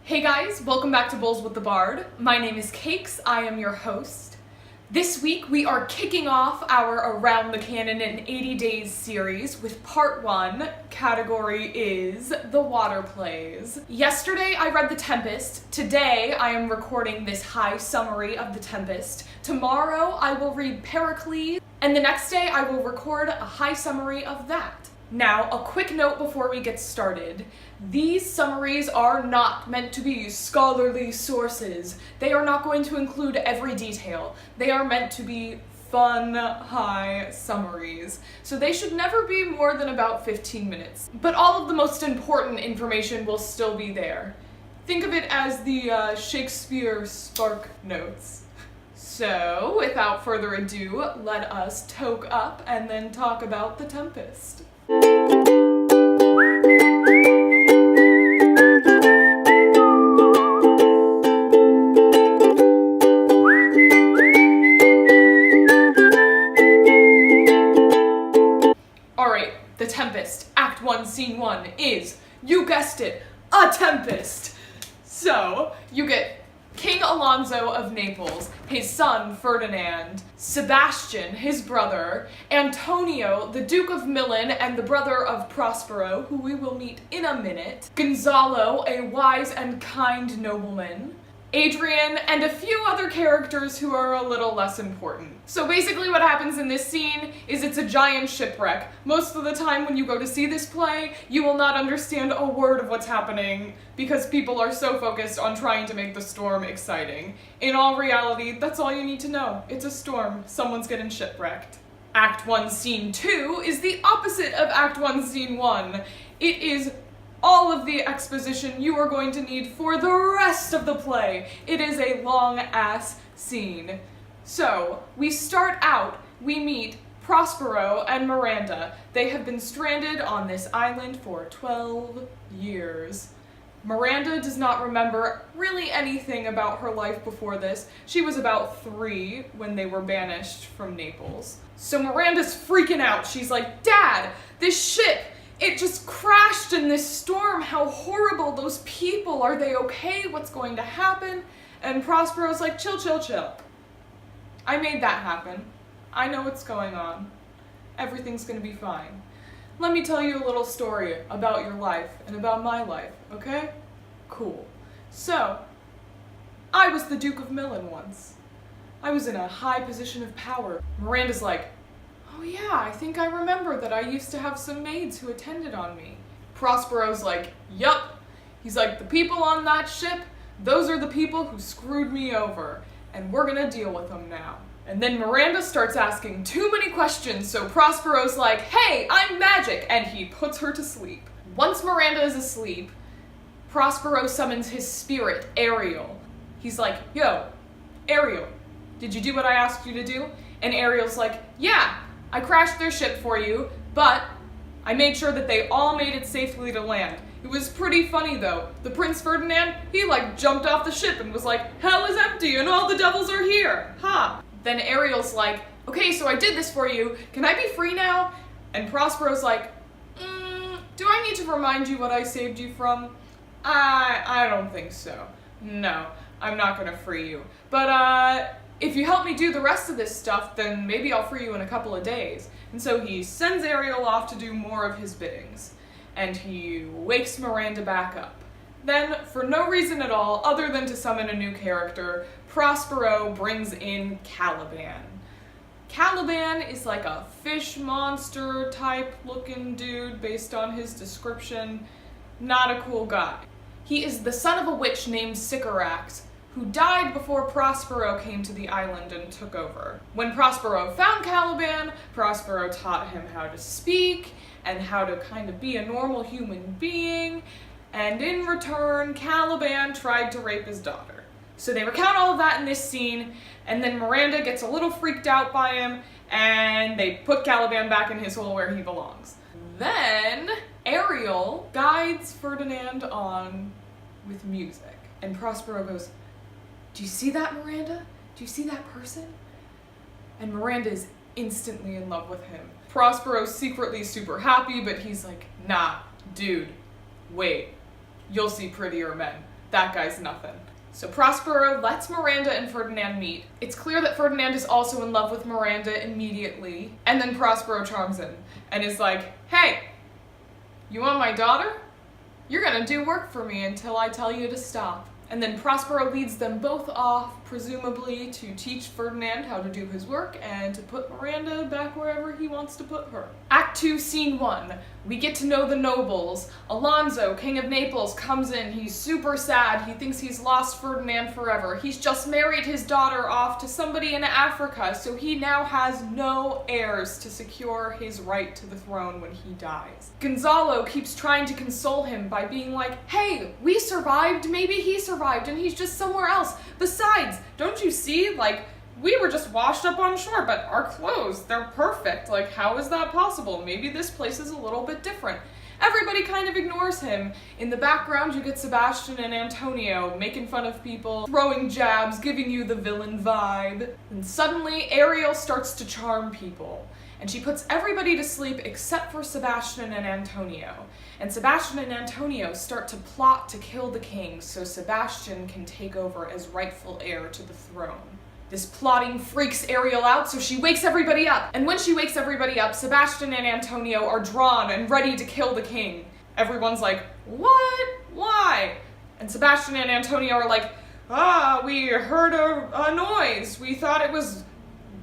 Hey guys, welcome back to Bowls with the Bard. My name is Cakes, I am your host. This week we are kicking off our Around the Canon in 80 Days series with part 1. Category is the water plays. Yesterday I read the Tempest. Today I am recording this high summary of the Tempest. Tomorrow I will read Pericles, and the next day I will record a high summary of that. Now, a quick note before we get started. These summaries are not meant to be scholarly sources. They are not going to include every detail. They are meant to be fun, high summaries. So they should never be more than about 15 minutes. But all of the most important information will still be there. Think of it as the Shakespeare Spark Notes. So, without further ado, let us toke up and then talk about the Tempest. Alright, the Tempest, Act 1, Scene 1 is, you guessed it, a Tempest! So, you get King Alonso of Naples, his son Ferdinand, Sebastian, his brother, Antonio, the Duke of Milan and the brother of Prospero, who we will meet in a minute, Gonzalo, a wise and kind nobleman, Adrian, and a few other characters who are a little less important. So basically what happens in this scene is it's a giant shipwreck. Most of the time when you go to see this play, you will not understand a word of what's happening because people are so focused on trying to make the storm exciting. In all reality, that's all you need to know. It's a storm. Someone's getting shipwrecked. Act 1, Scene 2 is the opposite of Act 1, Scene 1. It is all of the exposition you are going to need for the rest of the play. It is a long-ass scene. So, we start out, we meet Prospero and Miranda. They have been stranded on this island for 12 years. Miranda does not remember really anything about her life before this. She was about 3 when they were banished from Naples. So Miranda's freaking out. She's like, "Dad, this ship, it just crashed in this storm. How horrible. Those people, are they okay? What's going to happen?" And Prospero's like, chill. I made that happen. I know what's going on. Everything's gonna be fine. Let me tell you a little story about your life and about my life, okay? Cool. So, I was the Duke of Milan once. I was in a high position of power. Miranda's like, "Oh yeah, I think I remember that I used to have some maids who attended on me." Prospero's like, "Yup." He's like, "The people on that ship, those are the people who screwed me over, and we're gonna deal with them now." And then Miranda starts asking too many questions, so Prospero's like, "Hey, I'm magic," and he puts her to sleep. Once Miranda is asleep, Prospero summons his spirit, Ariel. He's like, "Yo, Ariel, did you do what I asked you to do?" And Ariel's like, "Yeah, I crashed their ship for you, but I made sure that they all made it safely to land. It was pretty funny though. The Prince Ferdinand, he jumped off the ship and was like, 'Hell is empty and all the devils are here, ha!'" Then Ariel's like, "Okay, so I did this for you. Can I be free now?" And Prospero's like, "Do I need to remind you what I saved you from? I don't think so. No, I'm not gonna free you. But if you help me do the rest of this stuff, then maybe I'll free you in a couple of days." And so he sends Ariel off to do more of his biddings. And he wakes Miranda back up. Then, for no reason at all, other than to summon a new character, Prospero brings in Caliban. Caliban is like a fish monster type looking dude based on his description. Not a cool guy. He is the son of a witch named Sycorax, who died before Prospero came to the island and took over. When Prospero found Caliban, Prospero taught him how to speak and how to kind of be a normal human being, and in return, Caliban tried to rape his daughter. So they recount all of that in this scene, and then Miranda gets a little freaked out by him, and they put Caliban back in his hole where he belongs. Then Ariel guides Ferdinand on with music, and Prospero goes, "Do you see that, Miranda? Do you see that person?" And Miranda is instantly in love with him. Prospero's secretly super happy, but he's like, "Nah, dude, wait, you'll see prettier men." that guy's nothing. So Prospero lets Miranda and Ferdinand meet. It's clear that Ferdinand is also in love with Miranda immediately. And then Prospero charms in and is like, hey, you want my daughter? You're gonna do work for me until I tell you to stop. And then Prospero leads them both off, presumably to teach Ferdinand how to do his work and to put Miranda back wherever he wants to put her. Act 2, Scene 1. We get to know the nobles. Alonso, King of Naples, comes in. He's super sad. He thinks he's lost Ferdinand forever. He's just married his daughter off to somebody in Africa, so he now has no heirs to secure his right to the throne when he dies. Gonzalo keeps trying to console him by being like, hey, we survived, maybe he survived, and he's just somewhere else. Besides, don't you see, like, we were just washed up on shore, but our clothes, they're perfect. Like, how is that possible? Maybe this place is a little bit different. Everybody kind of ignores him. In the background, you get Sebastian and Antonio making fun of people, throwing jabs, giving you the villain vibe. And suddenly, Ariel starts to charm people. And she puts everybody to sleep except for Sebastian and Antonio. And Sebastian and Antonio start to plot to kill the king so Sebastian can take over as rightful heir to the throne. This plotting freaks Ariel out, so she wakes everybody up. And when she wakes everybody up, Sebastian and Antonio are drawn and ready to kill the king. Everyone's like, what? Why? And Sebastian and Antonio are like, we heard a noise. We thought it was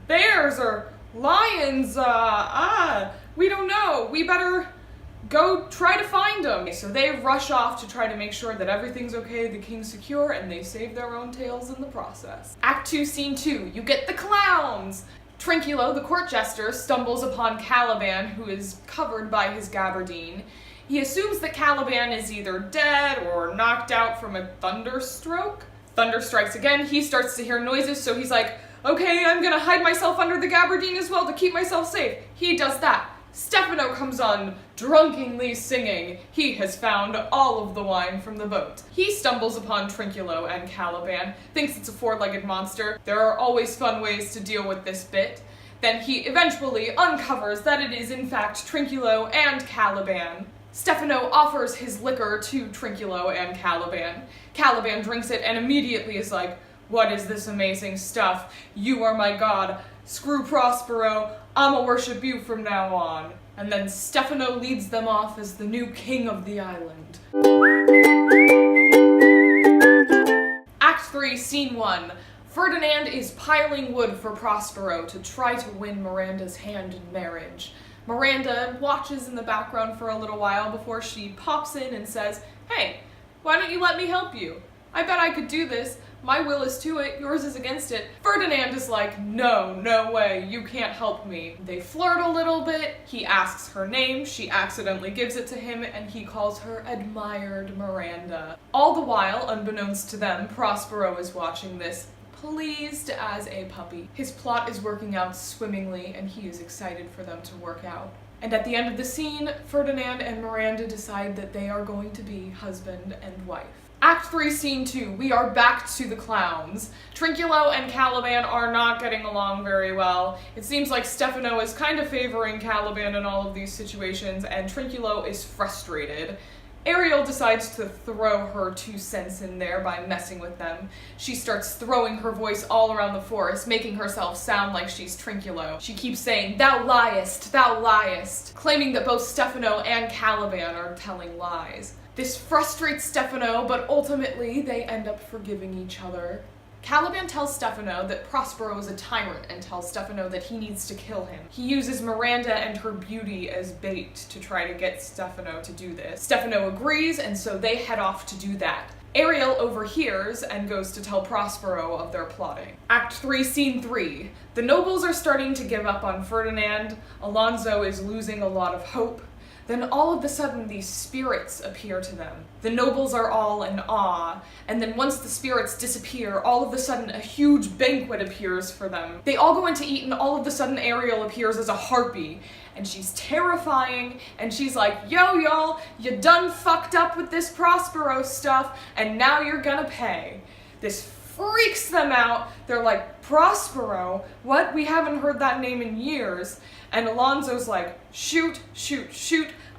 bears or lions. We don't know. We better go try to find them. So they rush off to try to make sure that everything's okay, the king's secure, and they save their own tails in the process. Act 2, Scene 2, you get the clowns! Trinculo, the court jester, stumbles upon Caliban, who is covered by his gabardine. He assumes that Caliban is either dead or knocked out from a thunderstroke. Thunder strikes again, he starts to hear noises, so he's like, okay, I'm gonna hide myself under the gabardine as well to keep myself safe. He does that. Stefano comes on, drunkenly singing. He has found all of the wine from the boat. He stumbles upon Trinculo and Caliban, thinks it's a four-legged monster. There are always fun ways to deal with this bit. Then he eventually uncovers that it is in fact Trinculo and Caliban. Stefano offers his liquor to Trinculo and Caliban. Caliban drinks it and immediately is like, what is this amazing stuff? You are my god. Screw Prospero. I'ma worship you from now on. And then Stefano leads them off as the new king of the island. Act 3, Scene 1. Ferdinand is piling wood for Prospero to try to win Miranda's hand in marriage. Miranda watches in the background for a little while before she pops in and says, hey, why don't you let me help you? I bet I could do this. My will is to it, yours is against it. Ferdinand is like, no way, you can't help me. They flirt a little bit, he asks her name, she accidentally gives it to him, and he calls her Admired Miranda. All the while, unbeknownst to them, Prospero is watching this, pleased as a puppy. His plot is working out swimmingly, and he is excited for them to work out. And at the end of the scene, Ferdinand and Miranda decide that they are going to be husband and wife. Act 3, Scene 2, we are back to the clowns. Trinculo and Caliban are not getting along very well. It seems like Stefano is kind of favoring Caliban in all of these situations, and Trinculo is frustrated. Ariel decides to throw her 2 cents in there by messing with them. She starts throwing her voice all around the forest, making herself sound like she's Trinculo. She keeps saying, thou liest, claiming that both Stefano and Caliban are telling lies. This frustrates Stefano, but ultimately they end up forgiving each other. Caliban tells Stefano that Prospero is a tyrant and tells Stefano that he needs to kill him. He uses Miranda and her beauty as bait to try to get Stefano to do this. Stefano agrees, and so they head off to do that. Ariel overhears and goes to tell Prospero of their plotting. Act 3, Scene 3. The nobles are starting to give up on Ferdinand. Alonso is losing a lot of hope. Then all of a sudden these spirits appear to them. The nobles are all in awe, and then once the spirits disappear, all of a sudden a huge banquet appears for them. They all go in to eat, and all of a sudden Ariel appears as a harpy, and she's terrifying, and she's like, yo y'all, you done fucked up with this Prospero stuff, and now you're gonna pay. This freaks them out. They're like, Prospero? What? We haven't heard that name in years. And Alonso's like, shoot,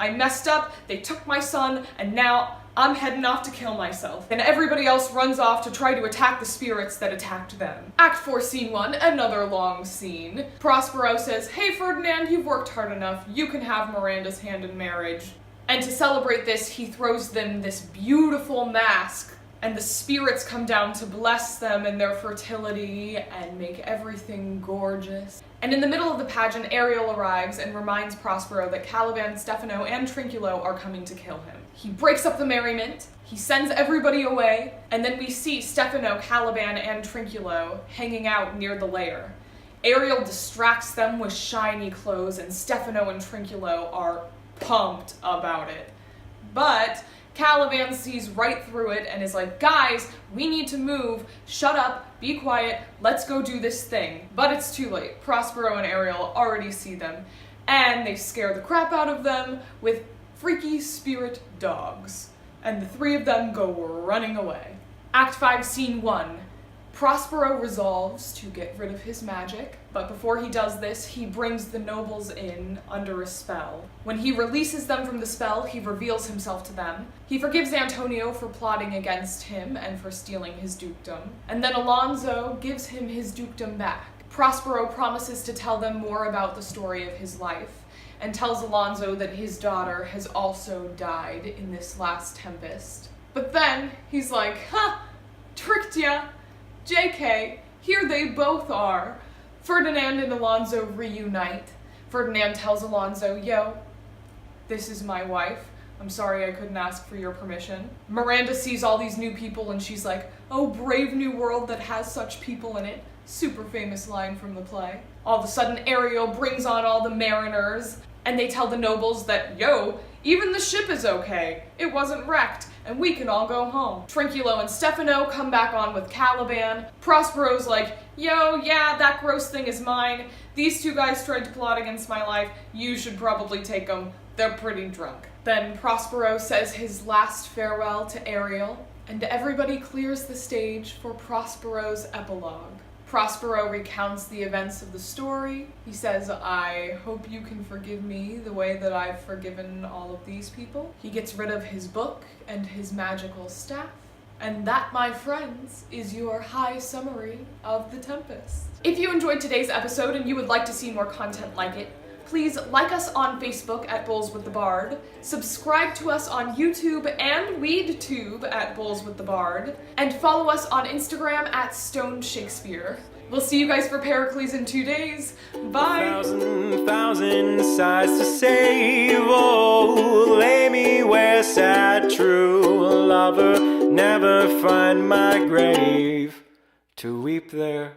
I messed up, they took my son, and now I'm heading off to kill myself. And everybody else runs off to try to attack the spirits that attacked them. Act 4, Scene 1, another long scene. Prospero says, "Hey Ferdinand, you've worked hard enough. You can have Miranda's hand in marriage." And to celebrate this, he throws them this beautiful mask, and the spirits come down to bless them and their fertility and make everything gorgeous. And in the middle of the pageant, Ariel arrives and reminds Prospero that Caliban, Stefano, and Trinculo are coming to kill him. He breaks up the merriment, he sends everybody away, and then we see Stefano, Caliban, and Trinculo hanging out near the lair. Ariel distracts them with shiny clothes, and Stefano and Trinculo are pumped about it. But Caliban sees right through it and is like, "Guys, we need to move. Shut up, be quiet, let's go do this thing." But it's too late. Prospero and Ariel already see them, and they scare the crap out of them with freaky spirit dogs. And the three of them go running away. Act 5, Scene 1. Prospero resolves to get rid of his magic, but before he does this, he brings the nobles in under a spell. When he releases them from the spell, he reveals himself to them. He forgives Antonio for plotting against him and for stealing his dukedom, and then Alonso gives him his dukedom back. Prospero promises to tell them more about the story of his life, and tells Alonso that his daughter has also died in this last tempest. But then, he's like, "Ha! Tricked ya! JK, here they both are." Ferdinand and Alonso reunite. Ferdinand tells Alonso, "Yo, this is my wife. I'm sorry I couldn't ask for your permission." Miranda sees all these new people and she's like, "Oh, brave new world that has such people in it." Super famous line from the play. All of a sudden, Ariel brings on all the mariners, and they tell the nobles that, "Yo, even the ship is okay. It wasn't wrecked, and we can all go home." Trinculo and Stefano come back on with Caliban. Prospero's like, "Yo, yeah, that gross thing is mine. These two guys tried to plot against my life. You should probably take them. They're pretty drunk." Then Prospero says his last farewell to Ariel, and everybody clears the stage for Prospero's epilogue. Prospero recounts the events of the story. He says, "I hope you can forgive me the way that I've forgiven all of these people." He gets rid of his book and his magical staff. And that, my friends, is your high summary of The Tempest. If you enjoyed today's episode and you would like to see more content like it, please like us on Facebook at Bowls with the Bard, subscribe to us on YouTube and WeedTube at Bowls with the Bard, and follow us on Instagram at Stone Shakespeare. We'll see you guys for Pericles in 2 days. Bye! Thousand sighs to save, oh, lay me where sad true lover never find my grave to weep there.